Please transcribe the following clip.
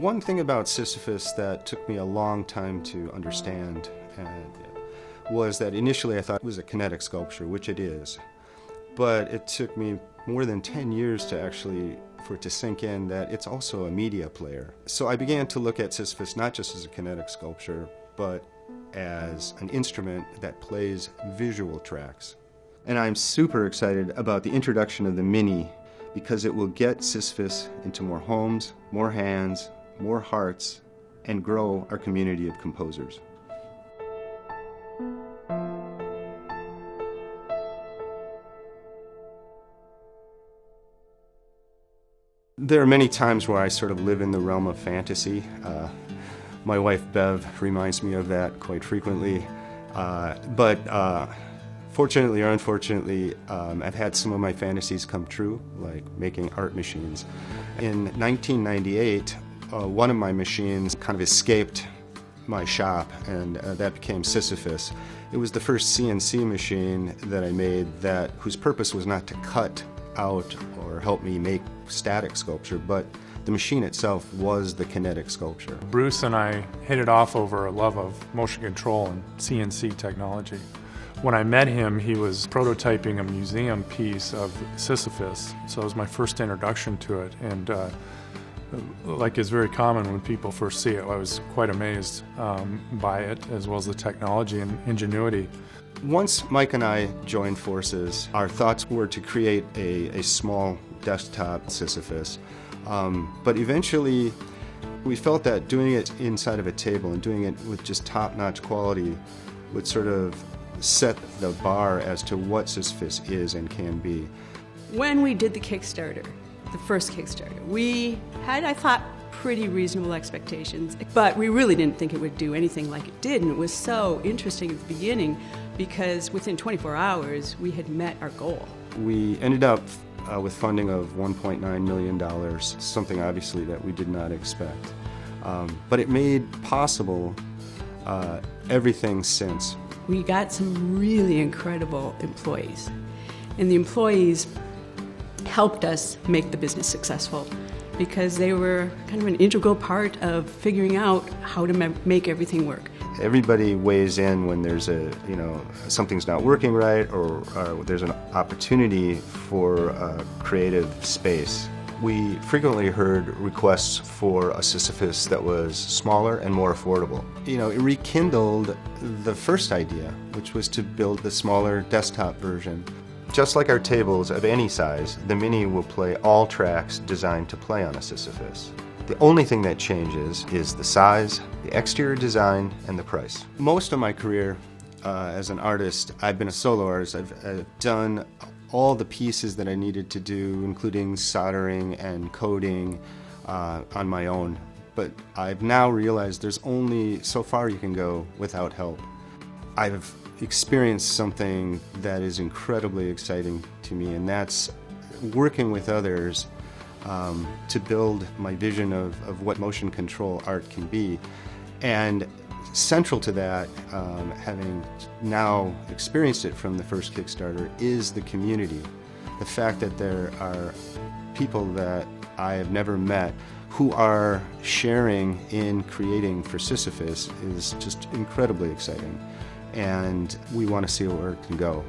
One thing about Sisyphus that took me a long time to understand was that initially I thought it was a kinetic sculpture, which it is. But it took me more than 10 years to actually for it to sink in that it's also a media player. So I began to look at Sisyphus not just as a kinetic sculpture, but as an instrument that plays visual tracks. And I'm super excited about the introduction of the Mini because it will get Sisyphus into more homes, more hands, more hearts, and grow our community of composers. There are many times where I sort of live in the realm of fantasy. My wife Bev reminds me of that quite frequently. But fortunately or unfortunately, I've had some of my fantasies come true, like making art machines. In 1998, one of my machines kind of escaped my shop, and that became Sisyphus. It was the first CNC machine that I made whose purpose was not to cut out or help me make static sculpture, but the machine itself was the kinetic sculpture. Bruce and I hit it off over a love of motion control and CNC technology. When I met him, he was prototyping a museum piece of Sisyphus, so it was my first introduction to it, and like is very common when people first see it, I was quite amazed by it, as well as the technology and ingenuity. Once Mike and I joined forces, our thoughts were to create a small desktop Sisyphus, but eventually we felt that doing it inside of a table and doing it with just top-notch quality would sort of set the bar as to what Sisyphus is and can be. When we did the Kickstarter, the first Kickstarter, we had, I thought, pretty reasonable expectations, but we really didn't think it would do anything like it did, and it was so interesting at the beginning because within 24 hours we had met our goal. We ended up with funding of $1.9 million, something obviously that we did not expect. But it made possible everything since. We got some really incredible employees, and the employees helped us make the business successful because they were kind of an integral part of figuring out how to make everything work. Everybody weighs in when there's something's not working right or there's an opportunity for a creative space. We frequently heard requests for a Sisyphus that was smaller and more affordable. It rekindled the first idea, which was to build the smaller desktop version. Just like our tables of any size, the Mini will play all tracks designed to play on a Sisyphus. The only thing that changes is the size, the exterior design, and the price. Most of my career as an artist, I've been a solo artist. I've done all the pieces that I needed to do, including soldering and coding on my own. But I've now realized there's only so far you can go without help. I've experienced something that is incredibly exciting to me, and that's working with others to build my vision of what motion control art can be. And central to that, having now experienced it from the first Kickstarter, is the community. The fact that there are people that I have never met who are sharing in creating for Sisyphus is just incredibly exciting. And we want to see where it can go.